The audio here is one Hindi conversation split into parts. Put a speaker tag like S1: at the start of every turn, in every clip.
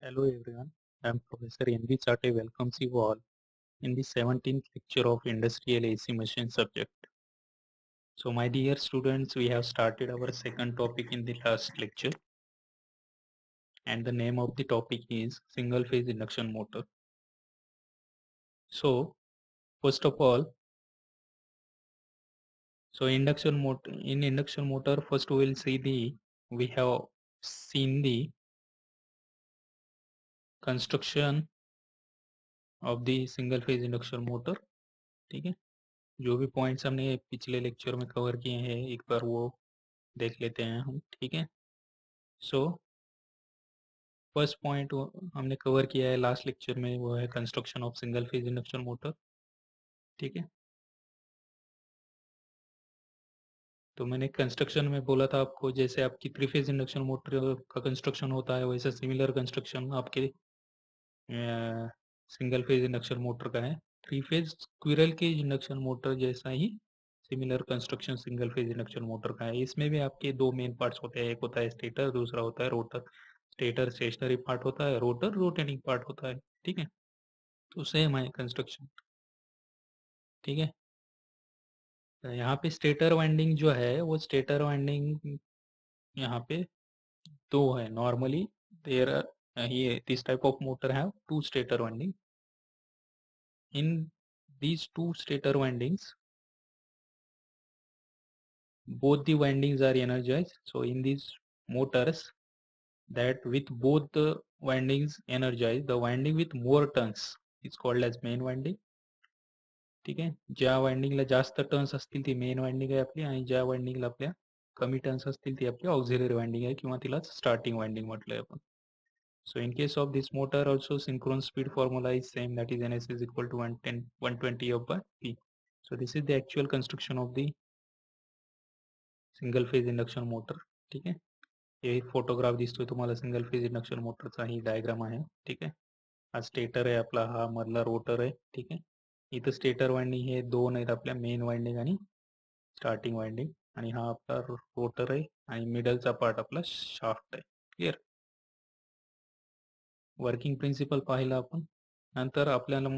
S1: Hello everyone, I am Professor N.V. Chate welcomes you all in the 17th lecture of Industrial AC Machine subject. So my dear students, we have started our second topic in the last lecture and the name of the topic is single phase induction motor. So first of all, induction motor first we will see we have seen the construction of the single phase induction motor. ठीक है, जो भी पॉइंट्स हमने पिछले लेक्चर में कवर किए हैं एक बार वो देख लेते हैं हम. ठीक है, सो फर्स्ट पॉइंट हमने कवर किया है लास्ट लेक्चर में, वो है construction of single phase induction motor. ठीक है, तो मैंने कंस्ट्रक्शन में बोला था आपको जैसे आपकी थ्री फेज इंडक्शन मोटर का कंस्ट्रक्शन होता है वैसा सिमिलर कंस्ट्रक्शन आपके सिंगल फेज इंडक्शन मोटर का है. Three phase squirrel cage induction motor जैसा ही similar construction single phase induction motor का है. इसमें भी आपके दो मेन पार्ट्स होते हैं, एक होता है स्टेटर, दूसरा होता है रोटर. स्टेटर स्टेशनरी पार्ट होता है, रोटर रोटेटिंग पार्ट होता है. ठीक है, तो सेम है कंस्ट्रक्शन. ठीक है, यहाँ पे स्टेटर वाइंडिंग जो है वो स्टेटर वाइंडिंग यहाँ पे दो है. नॉर्मली देयर आर ये this type of motor have two stator winding. In these two stator windings both the windings are energized. So in these motors that with both the windings energized, the winding with more turns is called as main winding. ठीक आहे, ज्या वाइंडिंगला जास्त टर्न्स असतील ती मेन वाइंडिंग आहे आपली आणि ज्या वाइंडिंगला आपल्या कमी टर्न्स असतील ती आपली ऑक्झिलरी वाइंडिंग आहे किंवा तिला स्टार्टिंग वाइंडिंग म्हटलंय आपण. So in case of this motor also synchronous speed formula is same, that is ns is equal to 120 F by P. So this is the actual construction of the single phase induction motor. ठीक आहे, हे फोटोग्राफ दिसतोय तुम्हाला सिंगल फेज इंडक्शन मोटरचा, ही डायग्राम आहे. ठीक आहे, हा स्टेटर आहे आपला, हा मधला रोटर आहे. ठीक आहे, इथं स्टेटर वाइंडिंग हे दोन आहेत आपल्या, मेन वाइंडिंग आणि स्टार्टिंग वाइंडिंग, आणि हा आपला रोटर आहे आणि मिडलचा पार्ट आपला शाफ्ट आहे. क्लिअर, वर्किंग प्रिन्सिपल पाहिला आपण. नंतर आपल्याला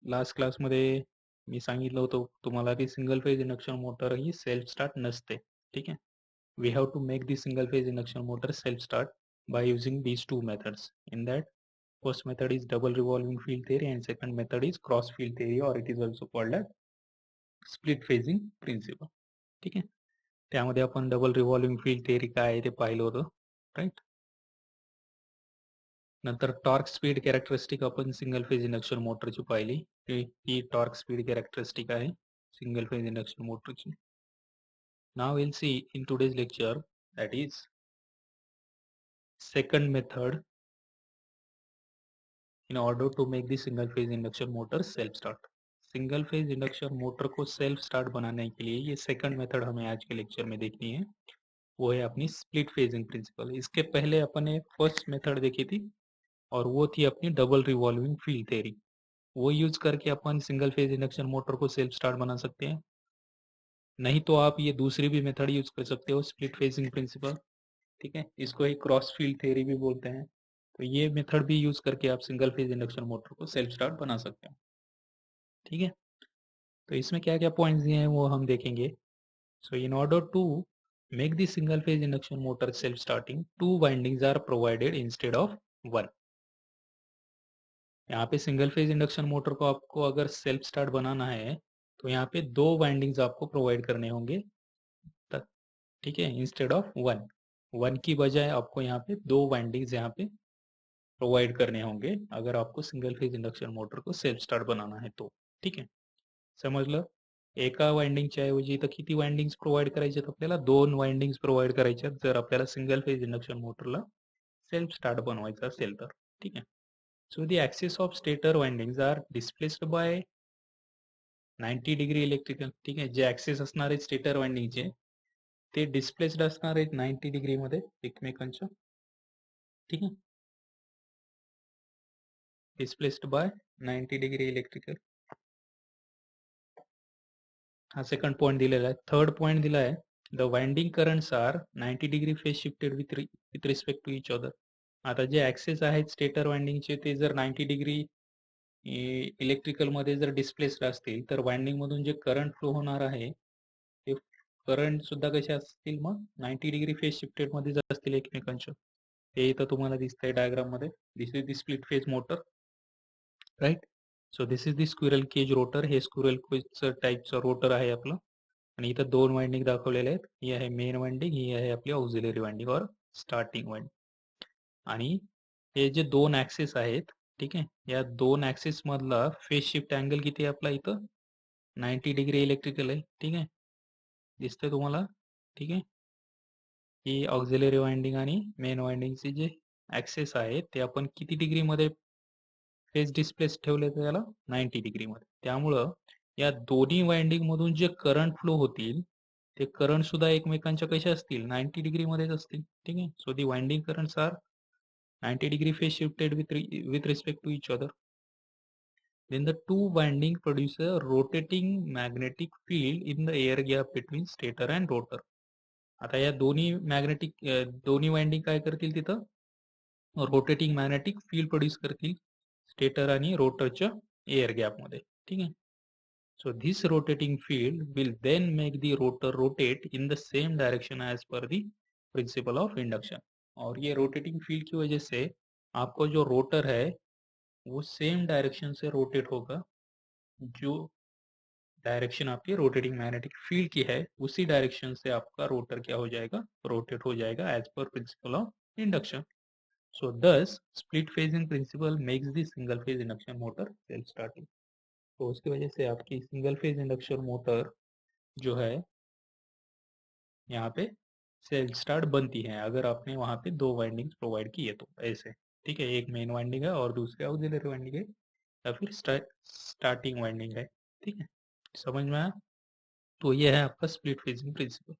S1: लास्ट क्लासमध्ये मी सांगितलं होतं तुम्हाला की सिंगल फेज इंडक्शन मोटर ही सेल्फ स्टार्ट नसते. ठीक आहे, we have to make the single phase induction motor self start by using these two methods. In that, first method is double revolving field theory and second method is cross field theory, or it is also called as split phasing principle. ठीक आहे, त्यामध्ये आपण डबल रिव्हॉल्विंग फील्ड थिअरी काय आहे ते पाहिलं होतं. राईट, नंतर टॉर्क स्पीड कॅरेक्टरिस्टिक आपण सिंगल फेज इंडक्शन मोटरची पाहिली. ही टॉर्क स्पीड कॅरेक्टरिस्टिक आहे सिंगल फेज इंडक्शन मोटरची. Now we'll see in today's lecture, that is second method in order to make the single phase induction motor self start. Single phase induction motor को सेल्फ स्टार्ट बनाने के लिए ये सेकंड मेथड हमें आज के लेक्चर में देखनी है, वो है अपनी स्प्लिट फेजिंग प्रिंसिपल. इसके पहले अपन ने फर्स्ट मेथड देखी थी और वो थी अपनी डबल रिवॉल्विंग फील्ड थ्योरी. वो यूज करके अपन सिंगल फेज इंडक्शन मोटर को सेल्फ स्टार्ट बना सकते हैं. नहीं तो आप ये दूसरी भी मेथड यूज कर सकते हो, स्प्लिट फेजिंग प्रिंसिपल. ठीक है, इसको ही क्रॉस फील्ड थ्योरी भी बोलते हैं. तो ये मेथड भी यूज करके आप सिंगल फेज इंडक्शन मोटर को सेल्फ स्टार्ट बना सकते हो. ठीक है, तो इसमें क्या क्या पॉइंट्स दिए हैं वो हम देखेंगे. So in order to make the single phase induction motor self starting, two windings are provided instead of one. यहाँ पे सिंगल फेज इंडक्शन मोटर को आपको अगर सेल्फ स्टार्ट बनाना है तो यहाँ पे दो वाइंडिंग्स आपको प्रोवाइड करने होंगे. ठीक है, इंस्टेड ऑफ वन. वन की बजाय आपको यहाँ पे दो वाइंडिंग्स यहाँ पे प्रोवाइड करने होंगे अगर आपको सिंगल फेज इंडक्शन मोटर को सेल्फ स्टार्ट बनाना है तो. ठीक आहे, समजलं. एका वाइंडिंगच्या ऐवजी इथं किती वाइंडिंग्स प्रोव्हाइड करायचे, आपल्याला दोन वाइंडिंग्स प्रोव्हाइड करायच्या जर आपल्याला सिंगल फेज इंडक्शन मोटरला सेल्फ स्टार्ट बनवायचं असेल तर. ठीक आहे, so the axis of stator windings are displaced by 90 degree electrical. ठीक आहे, जे ॲक्सिस असणार आहेत स्टेटर वाइंडिंगचे ते डिस्प्लेस्ड असणार आहेत 90 डिग्रीमध्ये एकमेकांच्या. ठीक आहे, डिस्प्लेस्ड बाय 90 डिग्री इलेक्ट्रिकल. हा सेकंड पॉइंट दिलेला आहे. थर्ड पॉइंट दिला आहे, the winding currents are 90 degree phase shifted with respect to each other. आता जे ॲक्सेस आहेत स्टेटर वाइंडिंगचे ते जर 90 डिग्री इलेक्ट्रिकलमध्ये जर डिस्प्लेस्ड असतील, तर वाइंडिंगमधून जे करंट फ्लो होणार आहे, ते करंट सुद्धा कसे असतील मग 90 डिग्री फेज शिफ्टेडमध्येच असतील एकमेकांच्या. हे इथं तुम्हाला दिसतंय डायग्राममध्ये. This is the split phase motor, right? So this is the squirrel cage rotor. हे स्क्विरल केजचं टाईपचं रोटर आहे आपलं. आणि इथं 2 वाइंडिंग दाखवलेले आहेत. ही आहे मेन वाइंडिंग, ही आहे आपली ऑक्झिलरी वाइंडिंग और स्टार्टिंग वाइंडिंग. आणि हे जे 2 ॲक्सिस आहेत, ठीक आहे? या 2 ॲक्सिस मधला फेज शिफ्ट अँगल किती आहे आपला इथं? 90 डिग्री इलेक्ट्रिकल आहे, ठीक आहे? दिसतंय तुम्हाला? ठीक आहे? ही ऑक्झिलरी वाइंडिंग आणि मेन वाइंडिंगचे जे ॲक्सिस आहेत, ते आपण किती डिग्रीमध्ये फेज डिस्प्लेस ठेवले त्याला 90 डिग्रीमध्ये. त्यामुळं या दोन्ही वाइंडिंगमधून जे करंट फ्लो होतील, ते करंट सुद्धा एकमेकांच्या कशा असतील 90 डिग्रीमध्येच असतील. ठीक आहे. So the winding currents are 90 degree phase shifted with respect to each other. Then the two winding produce a rotating magnetic field in the air gap between stator and rotor. आता या दोन्ही वाइंडिंग काय करतील तिथं रोटेटिंग मॅग्नेटिक फील्ड प्रोड्यूस करतील स्टेटर आणि रोटरच्या एअर गॅपमध्ये. ठीक आहे. So this rotating field will then make the rotor rotate in the same direction as per the principle of induction. और ये रोटेटिंग फील्ड की वजह से आपको जो रोटर है वो सेम डायरेक्शन से रोटेट होगा, जो डायरेक्शन आपकी रोटेटिंग मैग्नेटिक फील्ड की है उसी डायरेक्शन से आपका रोटर क्या हो जाएगा रोटेट हो जाएगा as per principle of induction. So this split phasing principle makes the single phase induction motor self starting. तो उसकी वजह से आपकी सिंगल फेज इंडक्शन मोटर जो है यहाँ पे सेल्फ स्टार्ट बनती है अगर आपने वहाँ पे 2 वाइंडिंग्स प्रोवाइड किए तो ऐसे. ठीक है, एक मेन वाइंडिंग है और दूसरी ऑक्सिलरी वाइंडिंग है या फिर स्टार्टिंग वाइंडिंग है. ठीक है, समझ में आया? तो ये है आपका split phasing principle.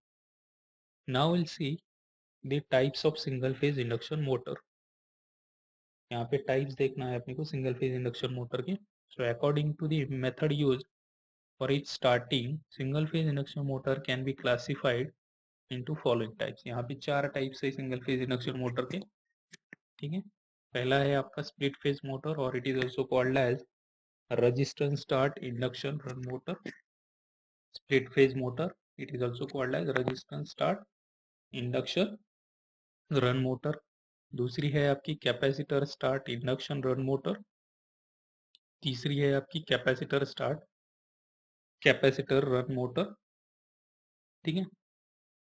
S1: Now will see the types of single phase induction motor. यहाँ पे टाइप्स देखना है अपने को सिंगल फेज इंडक्शन मोटर के. So according to the method use for it starting single phase induction motor can be classified into following types. यहाँ पे 4 टाइप्स है सिंगल फेज इंडक्शन मोटर के. ठीक है, पहला है आपका स्प्लिट फेज मोटर और it is also called as resistance start induction run motor. Split phase motor, it is also called as resistance start induction run motor. दूसरी है आपकी capacitor start induction run motor. तीसरी है आपकी capacitor start capacitor run motor. ठीक है,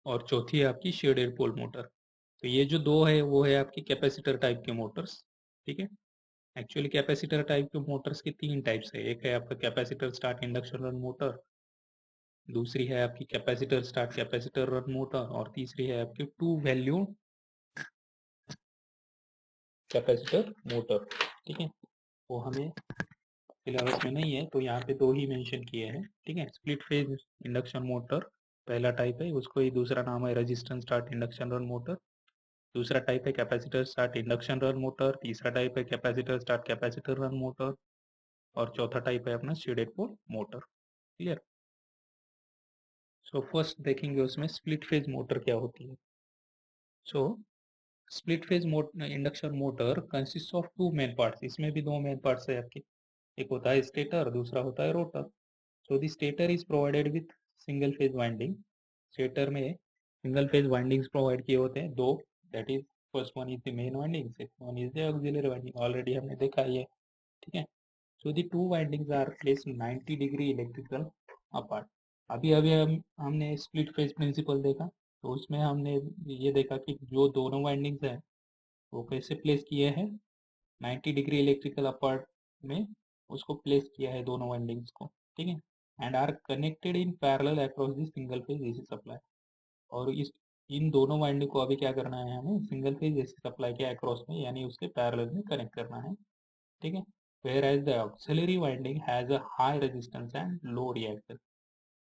S1: और चौथी है आपकी शेडेड पोल मोटर. तो ये जो दो है वो है आपकी कैपेसिटर टाइप के मोटर्स. ठीक है, एक्चुअली कैपेसिटर टाइप के मोटर्स के 3 टाइप्स है. एक है आपका capacitor start induction run motor, दूसरी है आपकी capacitor start capacitor run motor और तीसरी है आपकी 2 वैल्यू कैपेसिटर मोटर. ठीक है, वो हमें सिलेबस में नहीं है तो यहाँ पे 2 ही मेंशन किए हैं. ठीक है, स्प्लिट फेज इंडक्शन मोटर पहला टाइप है, उसको ही दूसरा नाम है resistance start induction run motor. दूसरा टाइप है capacitor start induction run motor. तीसरा टाइप है capacitor start capacitor run motor और चौथा टाइप है अपना shaded pole motor. Clear? So first देखेंगे उसमें स्प्लिट फेज मोटर क्या होती है. So split phase induction motor consist of 2 main parts. इसमें भी 2 मेन पार्ट्स है आपके. एक होता है स्टेटर, दूसरा होता है rotor. So the stator is provided with single phase winding. Stator में सिंगल फेज वाइंडिंग्स प्रोवाइड किए होते हैं 2. That is first one is the main winding, second one is the auxiliary winding. Already हमने देखा ये. ठीक है, so the 2 windings are placed 90 degree electrical apart. अभी अभी हमने स्प्लिट फेज प्रिंसिपल देखा तो उसमें हमने ये देखा कि जो दोनों वाइंडिंग्स हैं वो कैसे प्लेस किए हैं 90 डिग्री इलेक्ट्रिकल अपार्ट में उसको प्लेस किया है दोनों वाइंडिंग्स को. ठीक है, and are connected in parallel across the single phase AC supply. और इस इन दोनों वाइंडिंग को अभी क्या करना है हमें सिंगल फेज एसी सप्लाई के अक्रॉस में यानी उसके पैरेलल में कनेक्ट करना है. ठीक है, whereas the auxiliary winding has a high resistance and low reactance.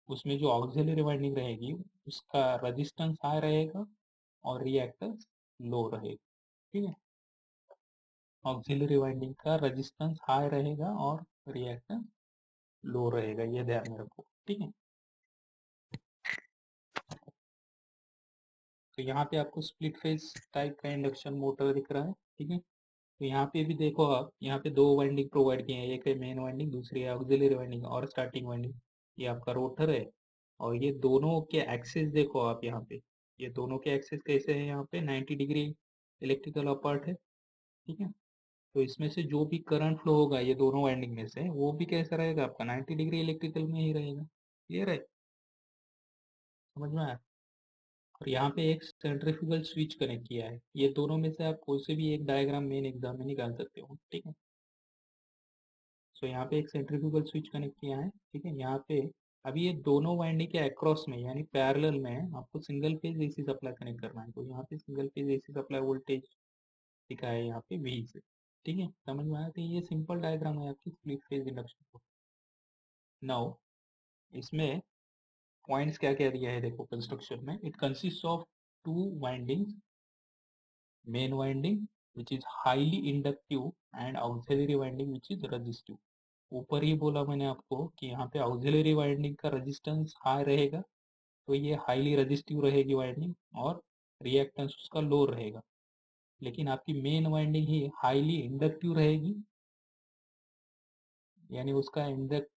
S1: उसमें जो ऑक्सिलरी वाइंडिंग रहेगी उसका रेजिस्टेंस हाई रहेगा और रिएक्टेंस लो रहेगा. ठीक है, ऑक्सिलरी वाइंडिंग का रेजिस्टेंस हाई रहेगा और रिएक्टेंस लो रहेगा, ये ध्यान में रखो. ठीक है, तो यहाँ पे आपको स्प्लिट फेज टाइप का इंडक्शन मोटर दिख रहा है, ठीक है। तो यहाँ पे भी देखो आप, यहाँ पे दो वाइंडिंग प्रोवाइड किए हैं, एक है मेन वाइंडिंग, दूसरी है ऑक्सिलरी वाइंडिंग और स्टार्टिंग वाइंडिंग। ये आपका रोटर है, और ये दोनों के एक्सिस देखो आप यहाँ पे, ये दोनों के एक्सिस कैसे हैं, यहाँ पे 90 डिग्री इलेक्ट्रिकल अपार्ट है, ठीक है। तो इसमें से जो भी करंट फ्लो होगा ये दोनों वाइंडिंग में से, वो भी कैसा रहेगा आपका 90 डिग्री इलेक्ट्रिकल में ही रहेगा। क्लियर है, समझ में आया। और यहाँ पे एक सेंट्रीफ्यूगल स्विच कनेक्ट किया है, ये दोनों में से आप कोई से भी एक डायग्राम मेन एग्जाम में निकाल सकते हो, ठीक है। सो यहाँ पे एक सेंट्रीफ्यूगल स्विच कनेक्ट किया है, ठीक है। यहाँ पे अभी ये दोनों वाइंडिंग के अक्रॉस में यानी पैरेलल में आपको single phase AC supply connect करना है। तो यहाँ पे single phase AC supply voltage लिखा है यहाँ पे वी से, ठीक है। समझ में आया। तो ये सिंपल डायग्राम है आपकी स्प्लिट फेज इंडक्शन। नाउ इसमें पॉइंट्स क्या क्या दिया है देखो कंस्ट्रक्शन में। It consist of two windings, main winding which is highly inductive and auxiliary winding which is resistive. ऊपर ही बोला मैंने आपको कि यहाँ पे ऑक्सिलरी वाइंडिंग का रेजिस्टेंस हाई रहेगा, तो ये हाईली रेजिस्टिव रहेगी वाइंडिंग, और रिएक्टेंस उसका लो रहेगा। लेकिन आपकी मेन वाइंडिंग ही हाईली इंडक्टिव रहेगी, यानी उसका इंडक्ट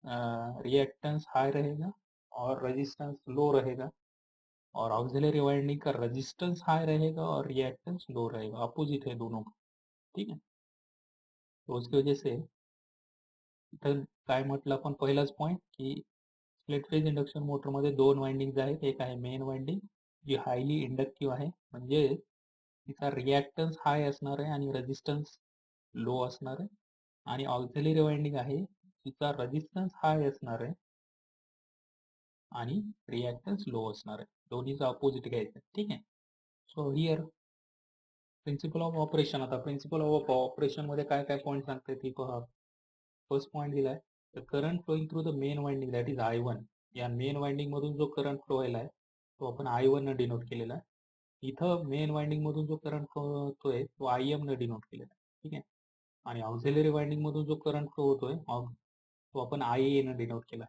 S1: रिएक्टेंस हाई रहेगा और रेजिस्टेंस लो रहेगा। और ऑक्सिलरी वाइंडिंग का रेजिस्टेंस हाई रहेगा और रिएक्टेंस लो रहेगा, अपोजिट है दोनों का, ठीक है। तो उसकी वजह से इथं काय म्हटलं आपण पहिलाच पॉईंट की स्प्लिट फेज इंडक्शन मोटरमध्ये दोन वाइंडिंग्स आहेत, एक आहे मेन वाइंडिंग जी हायली इंडक्टिव्ह आहे, म्हणजे तिचा रिॲक्टन्स हाय असणार आहे आणि रेजिस्टन्स लो असणार आहे। आणि ऑक्झिलरी वाइंडिंग आहे तिचा रेजिस्टन्स हाय असणार आहे आणि रिॲक्टन्स लो असणार आहे, दोन्हीचा अपोजिट घ्यायचं, ठीक आहे। So here principle of operation, आता प्रिन्सिपल ऑफ ऑपरेशन मध्ये काय काय पॉईंट सांगते ती पहा। फर्स्ट पॉईंट दिलाय, the current flowing through the main winding that is I1, या मेन वाइंडिंग मधून जो करंट फ्लो व्हायला आहे तो आपण I1 न डिनोट केलेला आहे। इथं मेन वाइंडिंग मधून जो करंट फ्लो होतोय तो IM न डिनोट केलेला आहे, ठीक आहे। आणि ऑक्झिलरी वाइंडिंग मधून जो करंट फ्लो होतोय तो आपण IA न डिनोट केला,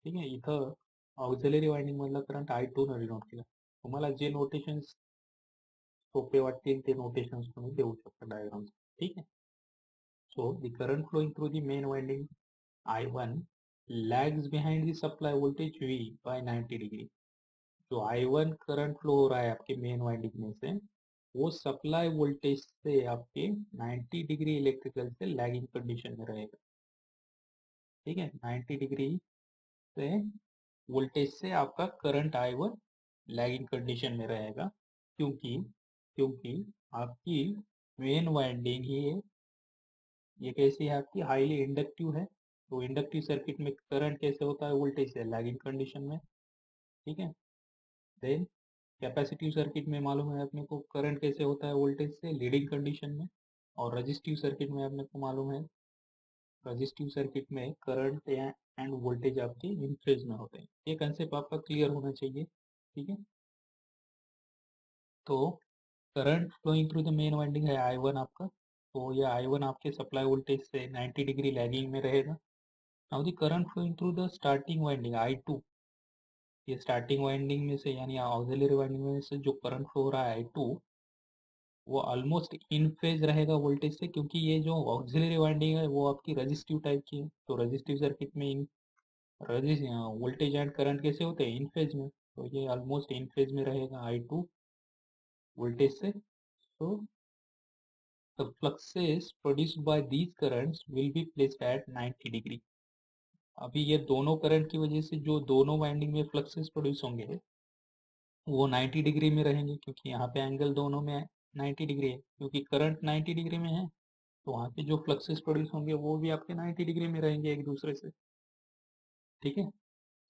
S1: ठीक आहे। इथं ऑक्झिलरी वाइंडिंग मधला करंट I2 न डिनोट केला। तुम्हाला जे नोटेशन सोपे वाटतील ते नोटेशन्स तुम्ही देऊ शकता डायग्राम, ठीक आहे। So the current flowing through the main winding I1 lags behind the supply voltage V by 90 degree. जो I1 करंट फ्लो हो रहा है आपके मेन वाइंडिंग में से, वो सप्लाई वोल्टेज से आपके 90 डिग्री इलेक्ट्रिकल से लैगिंग कंडीशन में रहेगा, ठीक है। 90 डिग्री से वोल्टेज से आपका करंट I1 लैगिंग कंडीशन में रहेगा, क्योंकि क्योंकि आपकी मेन वाइंडिंग ये कैसी है आपकी हाईली इंडक्टिव है। तो इंडक्टिव सर्किट में करंट कैसे होता है, वोल्टेज से लैगिंग कंडीशन में, ठीक है। देन कैपेसिटिव सर्किट में मालूम है अपने को करंट कैसे होता है, वोल्टेज से लीडिंग कंडीशन में। और रजिस्टिव सर्किट में अपने को मालूम है, रजिस्टिव सर्किट में करंट या एंड वोल्टेज आपके इन फेज में होते हैं। ये कंसेप्ट आपका क्लियर होना चाहिए, ठीक है। तो current flowing through the main winding है I1 आपका, तो ये I1 आपके सप्लाई वोल्टेज से 90 डिग्री लैगिंग में रहेगा। Now the current flowing through the starting winding I2, ये स्टार्टिंग वाइंडिंग में से यानी ऑक्सिलरी वाइंडिंग में से जो करंट फ्लो हो रहा है I2, वो ऑलमोस्ट इन फेज रहेगा वोल्टेज से, क्योंकि ये जो ऑक्सिलरी वाइंडिंग है वो आपकी रजिस्टिव टाइप की है। तो रजिस्टिव सर्किट में इन वोल्टेज एंड करंट कैसे होते हैं, इन फेज में। तो ये ऑलमोस्ट इन फेज में रहेगा I2 वोल्टेज से। So the fluxes produced by these currents will be placed at 90 degree. अभी ये दोनों करंट की वजह से जो दोनों वाइंडिंग में फ्लक्सेस प्रोड्यूस होंगे वो 90 डिग्री में रहेंगे, क्योंकि यहाँ पे एंगल दोनों में 90 डिग्री है, क्योंकि करंट 90 डिग्री में है। तो वहाँ पे जो फ्लक्सेस प्रोड्यूस होंगे वो भी आपके 90 डिग्री में रहेंगे एक दूसरे से, ठीक है।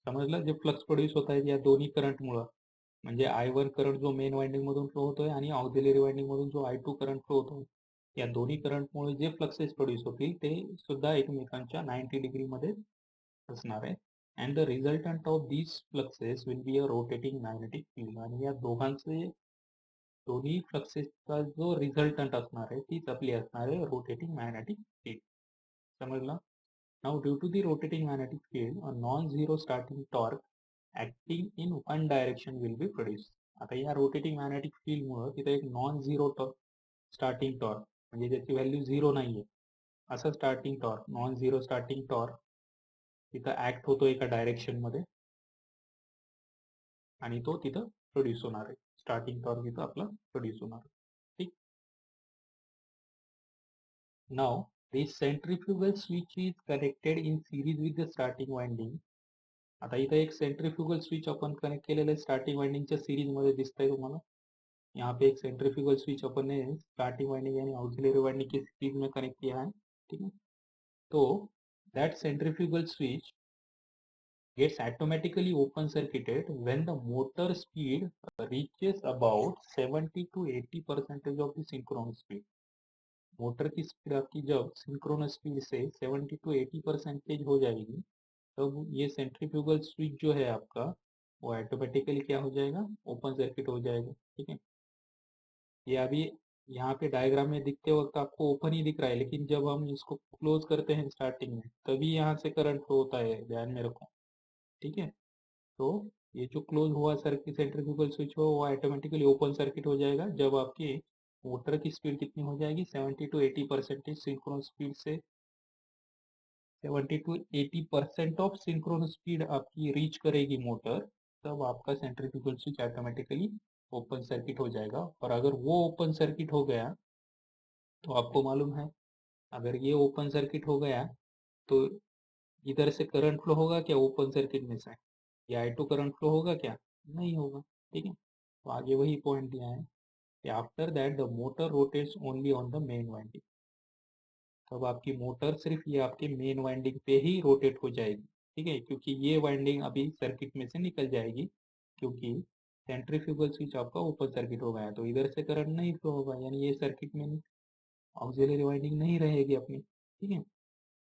S1: समजलं, जे फ्लक्स प्रोड्यूस होत आहेत या दोन्ही करंटमुळं, म्हणजे I1 करंट जो मेन वाइंडिंग मधून फ्लो होतोय आणि ऑक्सिलरी वाइंडिंग मधून जो I2 करंट फ्लो होतोय, या दोन्ही करंटमुळे जे फ्लक्सेस प्रोड्यूस होतील ते सुद्धा एकमेकांच्या 90 डिग्री मध्ये असणार आहे। And the resultant of these fluxes will be a rotating magnetic field, आणि या दोघांचे दोन्ही फ्लक्सेसचा जो रिझल्टंट असणार आहे तीच आपली असणार आहे रोटेटिंग मॅग्नेटिक फील्ड, समजलं। Now due to the rotating magnetic field a non zero starting torque acting in one direction will be produced। आता या रोटेटिंग मॅग्नेटिक फील्डमुळं तिथे एक नॉन झिरो स्टार्टिंग टॉर्क म्हणजे ज्याची व्हॅल्यू झिरो नाही आहे असं starting torque, non zero starting torque तिथं ऍक्ट होतो एका डायरेक्शनमध्ये आणि तो तिथं प्रोड्यूस होणार आहे. स्टार्टिंग टॉर्क इथं आपला प्रोड्यूस होणार आहे. ठीक. Now this centrifugal switch is connected in series with the starting winding. आता इथं एक सेंट्रीफ्युगल स्विच आपण कनेक्ट केलेलं आहे स्टार्टिंग वाइंडिंगच्या सिरीज मध्ये दिसतंय तुम्हाला. यहाँ पे एक सेंट्रीफ्यूगल स्विच अपन ने स्टार्टिंग वाइंडिंग यानी ऑक्सिलरी वाइंडिंग की सीरीज में कनेक्ट किया है. ठीक है. तो that centrifugal switch gets automatically open circuited when the motor speed reaches about 70 to 80% of the synchronous speed. Motor की स्पीड आपकी जब सिंक्रोनस स्पीड से 70 to 80% हो जाएगी तब ये सेंट्रीफ्यूगल स्विच जो है आपका वो ऑटोमेटिकली क्या हो जाएगा, ओपन सर्किट हो जाएगा. ठीक है. ये अभी यहाँ पे डायग्राम में दिखते वक्त आपको ओपन ही दिख रहा है, लेकिन जब हम इसको क्लोज करते हैं स्टार्टिंग में तभी यहाँ से करंट फ्लो होता है, ध्यान में रखो. ठीक है. तो ये जो क्लोज हुआ सर्किट सेंट्रीफ्यूगल स्विच हो वो ऑटोमेटिकली ओपन सर्किट हो जाएगा जब आपकी मोटर की स्पीड कितनी हो जाएगी, 70 to 80% सिंक्रोनस स्पीड से 70 to 80% ऑफ सिंक्रोनस स्पीड आपकी रीच करेगी मोटर, तब आपका centrifugal switch automatically open circuit हो जाएगा. और अगर वो ओपन सर्किट हो गया तो आपको मालूम है अगर ये ओपन सर्किट हो गया तो इधर से करंट फ्लो होगा क्या ओपन सर्किट में से, या I2 करंट फ्लो होगा क्या, नहीं होगा. ठीक है. तो आगे वही पॉइंट दिया है कि after that the motor rotates only on the main winding. तब आपकी मोटर सिर्फ ये आपके मेन वाइंडिंग पे ही रोटेट हो जाएगी. ठीक है. क्योंकि ये वाइंडिंग अभी सर्किट में से निकल जाएगी क्योंकि सेंट्रीफ्यूगल स्विच आपका ओपन सर्किट हो गया है तो इधर से करंट नहीं फ्लो होगा, यानी ये सर्किट में ऑक्सिलरी वाइंडिंग नहीं रहेगी अपनी. ठीक है.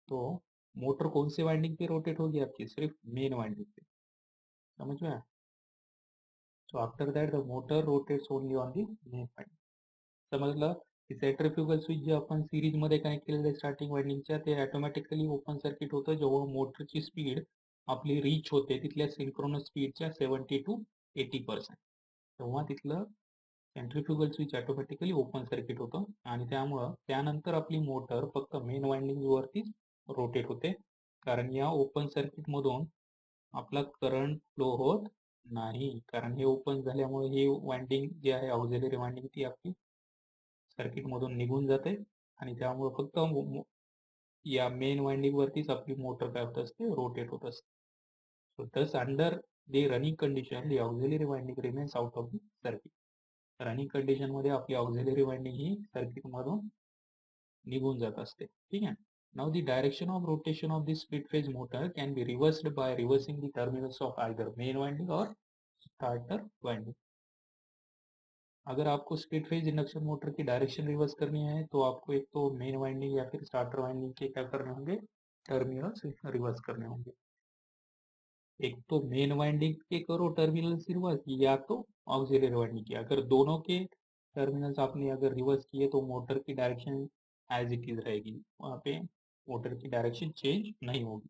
S1: तो मोटर कौन से वाइंडिंग पे रोटेट होगी आपकी, सिर्फ मेन वाइंडिंग पे. समझ में आया. So after that the motor rotates only on the main winding. समजलं की सेंट्रीफ्युगल स्विच जे आपण सिरीज मध्ये कनेक्ट केलेले स्टार्टिंग वाइंडिंगच्या ते ऑटोमॅटिकली ओपन सर्किट होतं जेव्हा मोटरची स्पीड आपली रीच होते तिथल्या सिंक्रोनस स्पीडच्या 70 to 80%, तेव्हा तिथलं centrifugal switch automatically open circuit होतं आणि त्यामुळं त्यानंतर आपली मोटर फक्त मेन वाइंडिंग वरतीच रोटेट होते, कारण या ओपन सर्किट मधून आपला करंट फ्लो होत नाही, कारण हे ओपन झाल्यामुळे हे वाइंडिंग जे आहे ऑक्सिलरी वाइंडिंग ती आपली सर्किट मधून निघून जाते आणि त्यामुळे फक्त या मेन वाइंडिंग वरतीच आपली मोटर काय होत असते, रोटेट होत असते. सो thus under the running condition the auxiliary winding remains out of the circuit. Running condition मध्ये आपली ऑक्सिलरी वाइंडिंग ही सर्किट मधून निघून जात असते. ठीक आहे. Now the direction of rotation of this split phase motor can be reversed by reversing the terminals of either main winding और स्टार्टर वाइंडिंग. अगर आपको स्प्लिट फेज इंडक्शन मोटर की डायरेक्शन रिवर्स करनी है तो आपको एक तो मेन वाइंडिंग या फिर स्टार्टर वाइंडिंग के क्या करने होंगे, टर्मिनल्स रिवर्स करने होंगे. एक तो मेन वाइंडिंग के करो टर्मिनल्स रिवर्स या तो ऑक्सिलरी वाइंडिंग की. अगर दोनों के टर्मिनल्स आपने अगर रिवर्स किए तो मोटर की डायरेक्शन एज इट इज रहेगी, वहाँ पे मोटर की डायरेक्शन चेंज नहीं होगी.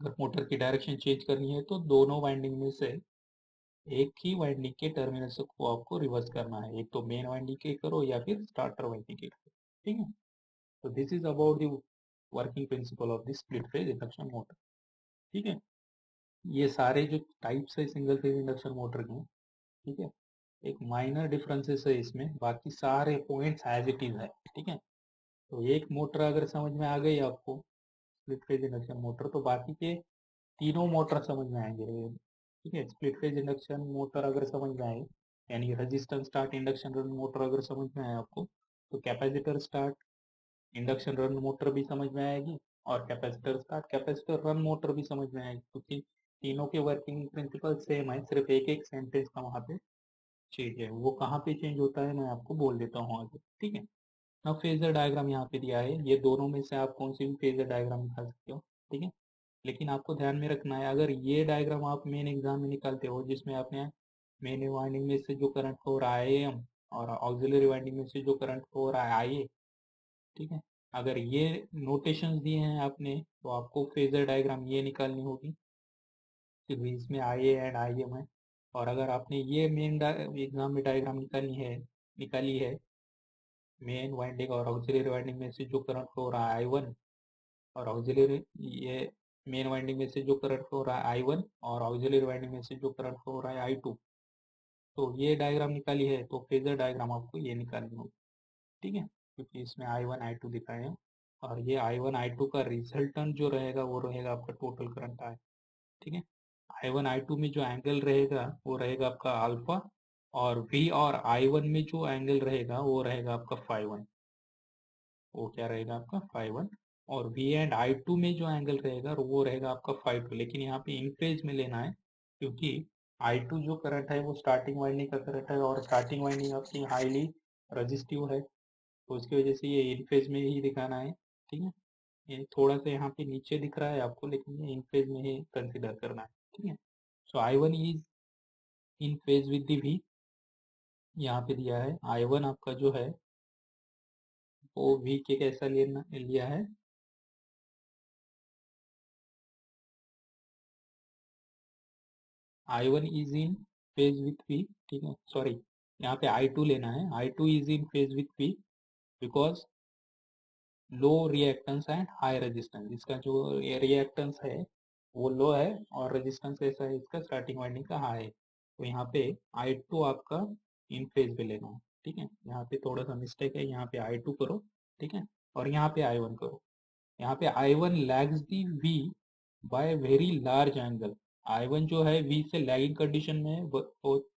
S1: अगर मोटर की डायरेक्शन चेंज करनी है तो दोनों वाइंडिंग में से एक ही वाइंडिंग के टर्मिनल्स को आपको रिवर्स करना है, एक तो मेन वाइंडिंग के करो या फिर स्टार्टर वाइंडिंग के करो. ठीक है. तो this is about the working principle of the split phase induction motor. ठीक है. ये सारे जो टाइप्स है सिंगल फेज इंडक्शन मोटर के, ठीक है, एक माइनर डिफरेंसेस है इसमें, बाकी सारे पॉइंट्स एज इट इज है. ठीक है. तो एक मोटर अगर समझ में आ गई आपको स्प्लिट फेज इंडक्शन मोटर तो बाकी के तीनों मोटर समझ में आएंगे. ठीक है. स्प्लिट फेज इंडक्शन मोटर अगर समझ में आए यानी resistance start induction run motor अगर समझ में आए आपको तो capacitor start induction run motor भी समझ में आएगी और capacitor start capacitor run motor भी समझ में आएगी, क्योंकि तीनों के वर्किंग प्रिंसिपल सेम है, सिर्फ एक एक सेंटेंस का वहाँ पे चेंज है. वो कहाँ पे चेंज होता है मैं आपको बोल देता हूँ आगे. ठीक है. ना फेजर डायग्राम यहाँ पे दिया है, ये दोनों में से आप कौन सी भी फेजर डायग्राम निकाल सकते हो. ठीक है. लेकिन आपको ध्यान में रखना है अगर ये डायग्राम आप मेन एग्जाम में निकालते हो जिसमें आपने मेन वाइंडिंग में से जो करंट फ्लो हो रहा है AM और ऑक्सिलरी वाइंडिंग में से जो करंट फ्लो हो रहा है IA, ठीक है, अगर ये नोटेशंस दिए हैं आपने तो आपको फेजर डायग्राम ये निकालनी होगी कि इसमें IA एंड IM है और अगर आपने ये मेन एग्जाम में डायग्राम निकाली है मेन वाइंडिंग और ऑक्सिलरी वाइंडिंग में से जो करंट फ्लो हो रहा है I1 और ऑक्सिलरी ये मेन वाइंडिंग में से जो करंट फ्लो हो रहा है I1 और ऑक्सिलरी वाइंडिंग में से जो करंट फ्लो हो रहा है I2, तो ये डायग्राम निकाली है तो फेजर डायग्राम आपको ये निकालनी होगी, ठीक है, क्योंकि इसमें I1 I2 दिखाए हैं और ये I1 I2 का रिजल्टेंट जो रहेगा वो रहेगा आपका टोटल करंट I, ठीक है। I1 I2 में जो एंगल रहेगा वो रहेगा आपका अल्फा और V और I1 में जो एंगल रहेगा वो रहेगा आपका phi 1, वो क्या रहेगा आपका phi 1 और V एंड I2 में जो एंगल रहेगा वो रहेगा आपका phi 2, लेकिन यहाँ पे इन फेज में लेना है क्योंकि I2 जो करंट है वो स्टार्टिंग वाइंडिंग का करंट है और स्टार्टिंग वाइंडिंग आपकी हाईली रजिस्टिव है, तो उसकी वजह से ये इन फेज में ही दिखाना है, ठीक है। ये थोड़ा सा यहाँ पे नीचे दिख रहा है आपको लेकिन ये इन फेज में ही कंसिडर करना है, ठीक है। सो I1 is in phase with the V, यहाँ पे दिया है I1 आपका जो है वो V के कैसा लिया है, I1 is in phase with V, ठीक है, सॉरी यहाँ पे I2 लेना है, I2 is in phase with V because low reactance and high resistance, इसका जो रिएक्टेंस है वो लो है और रेजिस्टेंस ऐसा है इसका स्टार्टिंग वाइंडिंग का हाई है, तो यहाँ पे I2 आपका इन फेज पे लेना है, ठीक है। यहाँ पे थोड़ा सा मिस्टेक है, यहाँ पे I2 करो, ठीक है, और यहाँ पे I1 करो। यहाँ पे I1 lags the V by very large angle, I1 जो है V से लैगिंग कंडीशन में है बहुत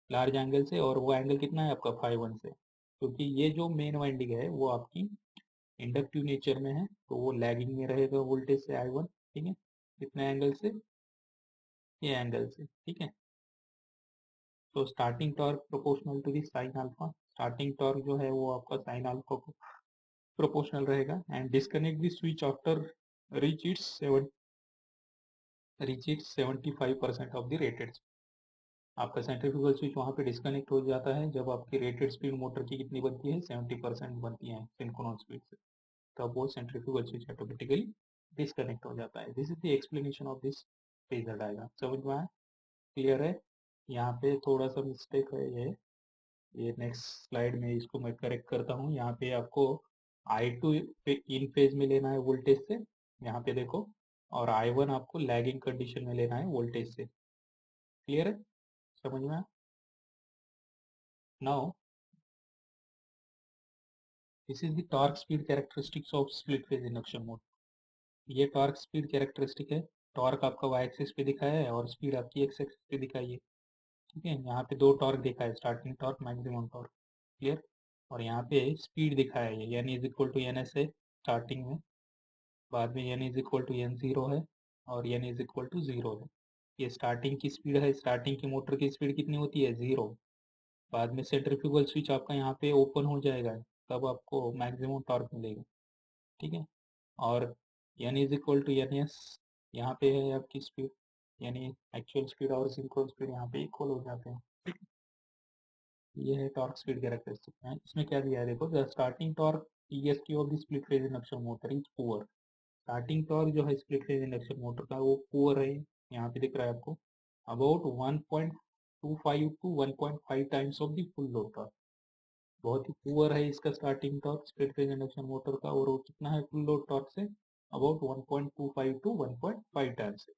S1: लार्ज एंगल से, और वो एंगल कितना है आपका phi 1 से, क्योंकि ये जो मेन वाइंडिंग है वो आपकी इंडक्टिव नेचर में है तो वो लैगिंग में रहेगा वोल्टेज से I1, ठीक है, कितने एंगल से, ये एंगल से, ठीक है। तो starting torque proportional to the sine alpha, starting torque जो है वो आपका साइन अल्फा को प्रोपोर्शनल रहेगा and disconnect the switch after reach its 75% of the rated, आपका सेंट्रीफ्यूगल स्विच वहाँ पे डिस्कनेक्ट हो जाता है जब आपकी रेटेड स्पीड मोटर की कितनी बनती है 70% बनती है सिंक्रोनस स्पीड से, तब वो सेंट्रीफ्यूगल स्विच ऑटोमेटिकली डिस्कनेक्ट हो जाता है। This is the explanation of this phasor diagram, समझ में आया, क्लियर है। यहाँ पे थोड़ा सा मिस्टेक है ये नेक्स्ट स्लाइड में इसको मैं करेक्ट करता हूँ, यहाँ पे आपको I2 इन फेज में लेना है वोल्टेज से, यहाँ पे देखो, और I1 आपको लैगिंग कंडीशन में लेना है वोल्टेज से, क्लियर है, समझ में आया। Now this is the torque speed characteristics of split phase induction motor, ये टॉर्क स्पीड कैरेक्टरिस्टिक है, टॉर्क आपका वाई एक्सिस पे दिखाया है और स्पीड आपकी एक्स एक्सिस पे दिखाई है, ठीक है। यहाँ पे दो टॉर्क दिखा है, starting torque maximum torque, clear, और यहाँ पे स्पीड दिखाया है N is equal to N S है स्टार्टिंग में, बाद में N is equal to N zero है और N is equal to zero है, ये स्टार्टिंग की स्पीड है, स्टार्टिंग की मोटर की स्पीड कितनी होती है जीरो, बाद में सेंट्रीफ्यूगल स्विच आपका यहाँ पे ओपन हो जाएगा तब आपको मैक्सिमम टॉर्क मिलेगा, ठीक है, और N is equal to N S, यहाँ पे है आपकी स्पीड, यानी एक्चुअल स्पीड और सिंक्रोन स्पीड यहाँ पे इक्वल हो जाते हैं, ये है टॉर्क स्पीड कैरेक्टरिस्टिक है। इसमें क्या दिया है देखो, the starting torque TST of the split phase induction motor is poor, starting torque जो है स्प्लिट फेज इंडक्शन मोटर का वो पुअर है, यहाँ पे दिख रहा है आपको, about 1.25 to 1.5 times of the full load torque, बहुत ही पुअर है इसका starting torque split phase induction motor का, और वो कितना है फुल लोड टॉर्क से अबाउट 1.25 टू 1.5 टाइम्स है।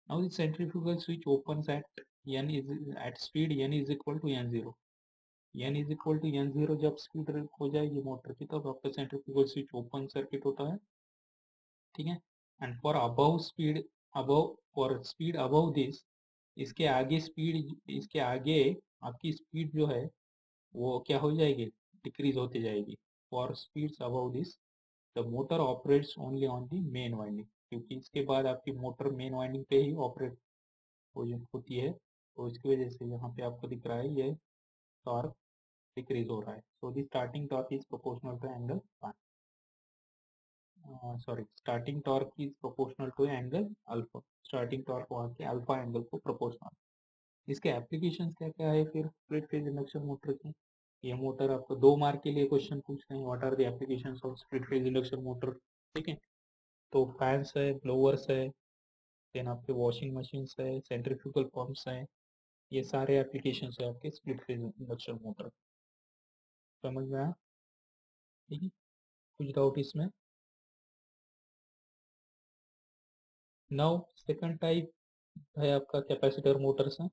S1: Now the centrifugal switch opens at n is at speed n is equal to n0, n is equal to N zero जब स्पीड हो जाएगी मोटर की तब आपका सेंट्रीफ्यूगल स्विच ओपन सर्किट होता है, ठीक है, and for above speed, above for speed above this, इसके आगे आपकी स्पीड जो है वो क्या हो जाएगी, डिक्रीज होती जाएगी, for speeds above this the motor operates only on the main winding, क्योंकि इसके बाद आपकी मोटर मेन वाइंडिंग पे ही ऑपरेट होती है, तो इसकी वजह से यहाँ पे आपको दिख रहा है ये टॉर्क डिक्रीज हो रहा है, so the starting torque is proportional to angle, sorry starting torque is proportional to angle alpha, starting torque वहाँ के अल्फा एंगल को प्रोपोर्शनल। इसके एप्लीकेशंस क्या क्या है फिर स्प्लिट फेज इंडक्शन मोटर की, ये मोटर आपको 2 मार्क के लिए क्वेश्चन पूछ रहे हैं, what are the applications of split phase induction motor, ठीक है, तो फैंस है, ब्लोअर्स है, देन आपके वॉशिंग मशीन्स है, सेंट्रीफ्यूगल पंप्स हैं, ये सारे एप्लीकेशन है आपके स्प्लिट फेज इंडक्शन मोटर। समझ में आया? ठीक है, कुछ डाउट इसमें? नाउ सेकंड टाइप है आपका कैपेसिटर मोटर्स है।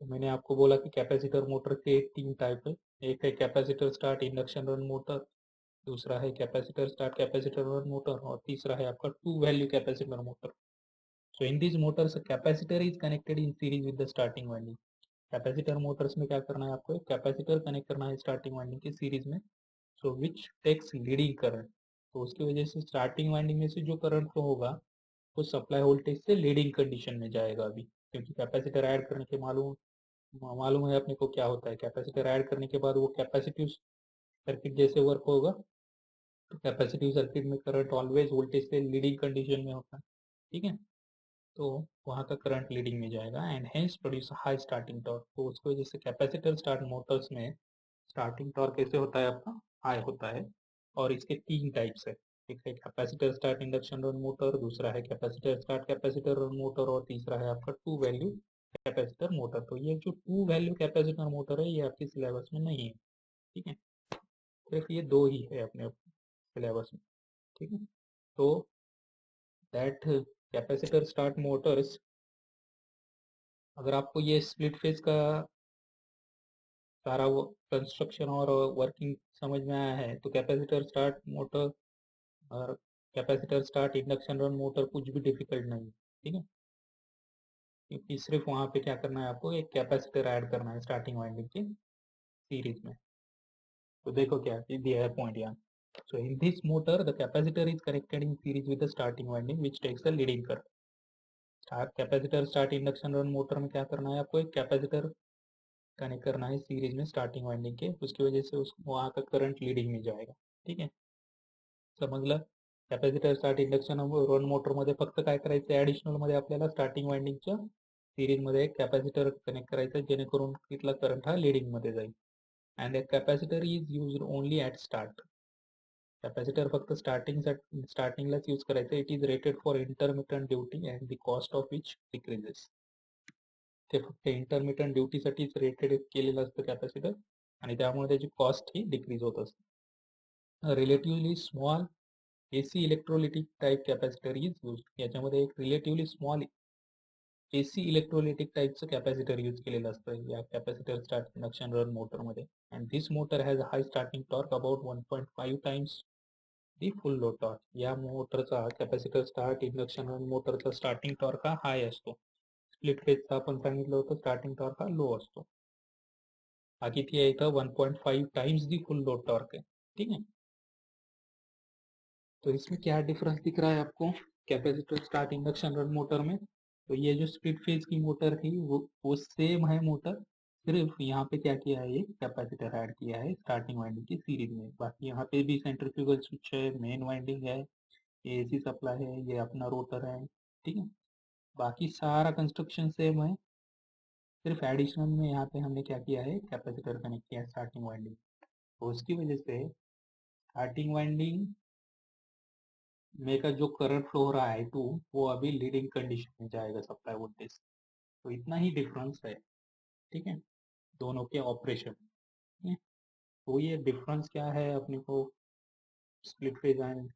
S1: तो मैंने आपको बोला कि कैपेसिटर मोटर के 3 टाइप है। एक है capacitor start induction run motor, दूसरा है capacitor start capacitor run motor, और तीसरा है आपका two value capacitor motor. So in this motors capacitor is connected in series with the starting winding. Capacitor motors में क्या करना है आपको, एक कैपेसिटर कनेक्ट करना है स्टार्टिंग वाइंडिंग के सीरीज में, सो विच टेक्स लीडिंग करंट। तो उसकी वजह से स्टार्टिंग वाइंडिंग में से जो करंट फ्लो होगा वो सप्लाई वोल्टेज से लीडिंग कंडीशन में जाएगा अभी, क्योंकि कैपेसिटर ऐड करने के मालूम मालूम है अपने को क्या होता है। कैपेसिटर ऐड करने के बाद वो कैपेसिटिव सर्किट जैसे वर्क होगा। तो कैपेसिटिव सर्किट में करंट ऑलवेज वोल्टेज से लीडिंग कंडीशन में होता है। ठीक है, तो वहाँ का करंट लीडिंग में जाएगा and hence produce high starting torque. तो उसकी वजह से कैपेसिटर स्टार्ट मोटर्स में स्टार्टिंग टॉर्क कैसे होता है आपका, हाई होता है। और इसके 3 टाइप्स है, एक है capacitor start induction run motor, दूसरा है capacitor start capacitor run motor, और तीसरा है आपका टू वैल्यू कैपेसिटर मोटर। तो ये जो टू वैल्यू कैपेसिटर मोटर है ये आपके सिलेबस में नहीं है। ठीक है, सिर्फ ये 2 ही है अपने सिलेबस में। ठीक है, तो दैट कैपेसिटर स्टार्ट मोटर्स, अगर आपको ये स्प्लिट फेज का सारा वो कंस्ट्रक्शन और वर्किंग समझ में आया है तो कैपेसिटर स्टार्ट मोटर और capacitor start induction run motor कुछ भी डिफिकल्ट नहीं है। ठीक है, क्योंकि सिर्फ वहाँ पे क्या करना है आपको, एक कैपेसिटर ऐड करना है स्टार्टिंग वाइंडिंग के सीरीज में। तो देखो क्या दिया है पॉइंट यहाँ। So in this motor the capacitor is connected in series with the starting winding which takes the leading current. Start capacitor start induction run motor में क्या करना है आपको, एक कैपेसिटर कनेक्ट करना है सीरीज में स्टार्टिंग वाइंडिंग के, उसकी वजह से उस वहाँ का करंट लीडिंग में जाएगा। ठीक आहे, समजलं? कॅपॅसिटर स्टार्ट इंडक्शन रन मोटरमध्ये फक्त काय करायचं, ॲडिशनलमध्ये आपल्याला स्टार्टिंग वाइंडिंगच्या सिरीजमध्ये एक कॅपॅसिटर कनेक्ट करायचं जेणेकरून तिथला करंट हा लीडिंगमध्ये जाईल. And the capacitor is used only at start. Capacitor फक्त स्टार्टिंगलाच यूज करायचं. It is rated for intermittent duty and the cost of which decreases. ते फक्त इंटरमिटंट ड्युटीसाठीच रेटेड केलेलं असतं कॅपॅसिटर आणि त्यामुळे त्याची कॉस्ट ही डिक्रीज होत असते. Relatively small AC electrolytic type capacitor is use. याच्यामध्ये एक रिलेटिव्हली स्मॉल एसी इलेक्ट्रोलिटिक टाईपचं कॅपॅसिटर यूज केलेलं असतं या कॅपॅसिटर स्टार्ट इंडक्शन रन मोटरमध्ये. And this motor has high starting torque about 1.5 times the full load torque. या मोटरचा कॅपॅसिटर स्टार्ट इंडक्शन रन मोटरचा स्टार्टिंग टॉर्क हा हाय असतो. स्प्लिट फेजचा आपण सांगितलं होतं स्टार्टिंग टॉर्क हा लो असतो. हा किती आहे इथं 1.5 times the full load torque है. ठीक है, तो इसमें क्या डिफरेंस दिख रहा है आपको capacitor start induction run motor में? तो ये जो स्प्लिट फेज की मोटर थी वो सेम है मोटर, सिर्फ यहाँ पे क्या किया है, ये कैपेसिटर ऐड किया है स्टार्टिंग वाइंडिंग की सीरीज में। बाकी यहाँ पे भी सेंट्रीफ्यूगल स्विच है, मेन वाइंडिंग है, ये एसी सप्लाई है, ये अपना रोटर है। ठीक है, बाकी सारा कंस्ट्रक्शन सेम है, सिर्फ एडिशनल में यहाँ पे हमने क्या किया है, कैपेसिटर कनेक्ट किया है स्टार्टिंग वाइंडिंग। तो उसकी वजह से स्टार्टिंग वाइंडिंग में का जो करंट फ्लो हो रहा है टू, वो अभी लीडिंग कंडीशन में जाएगा सप्लाई वोल्टेज। तो इतना ही डिफरेंस है। ठीक है, दोनों के ऑपरेशन में। तो ये डिफरेंस क्या है अपने को स्प्लिट फेज एंड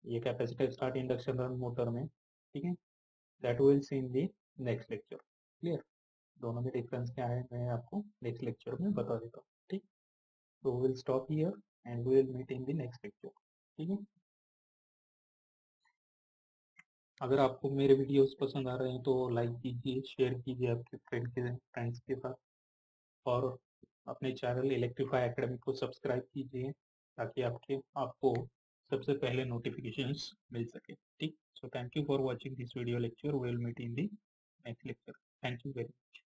S1: ये capacitor start induction run motor में। ठीक है, that will see in the next lecture. Clear? दोनों में डिफरेंस क्या है मैं आपको नेक्स्ट लेक्चर में बता देता हूँ। ठीक, तो will stop here and we will meet in the next lecture. ठीक है, अगर आपको मेरे वीडियोस पसंद आ रहे हैं तो लाइक कीजिए, शेयर कीजिए आपके फ्रेंड्स के साथ, और अपने चैनल इलेक्ट्रीफाई एकेडमी को सब्सक्राइब कीजिए ताकि आपको सबसे पहले नोटिफिकेशंस मिल सके। ठीक, so thank you for watching this video lecture, we will meet in the next lecture. Thank you very much.